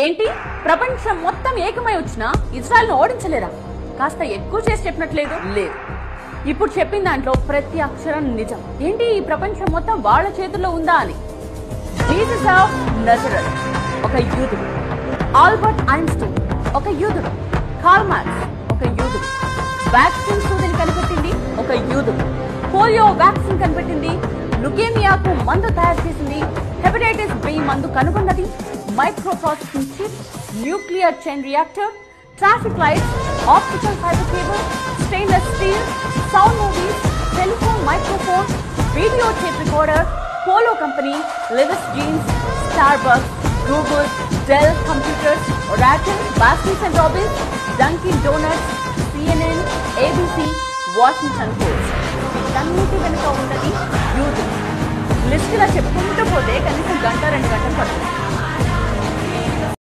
ఏంటి ప్రపంచం మొత్తం ఏకమై వచ్చినా ఇజ్రాయెల్ ను ఓడించలేరా? కాస్త ఎక్కువ చేసి చెప్పినట్లేదు. లేదు, ఇప్పుడు చెప్పిన దాంట్లో ప్రతి అక్షరం నిజం. ఏంటి ఈ ప్రపంచం మొత్తం వాళ్ళ చేతుల్లో ఉందా అని. జీసస్ ఆఫ్ నజరెత్ ఒక యూదుడు, ఆల్బర్ట్ ఐన్స్టీన్ ఒక యూదుడు, కార్ల్ మార్క్స్ ఒక యూదుడు, వ్యాక్సిన్ సూదిని కనిపెట్టింది ఒక యూదుడు, పోలియో వ్యాక్సిన్ కనిపెట్టింది, లుకేమియాకు మందు తయారు చేసింది, హెపటైటిస్ బి మందు కనుగొన్నది, micro processing chip, nuclear chain reactor, traffic lights, optical fibre cable, stainless steel, sound movies, telephone microphone, video tape recorder, polo company, Levi's jeans, Starbucks, Google, Dell computers, Oracle, Baskins and Robbins, Dunkin Donuts, CNN, ABC, Washington Post. వీటన్నిటి వెనుక ఉన్నది యూదులు. లిస్టులా చెప్పుకుంటూ పోతే కనీసం 1-2 గంటలు పడుతుంది.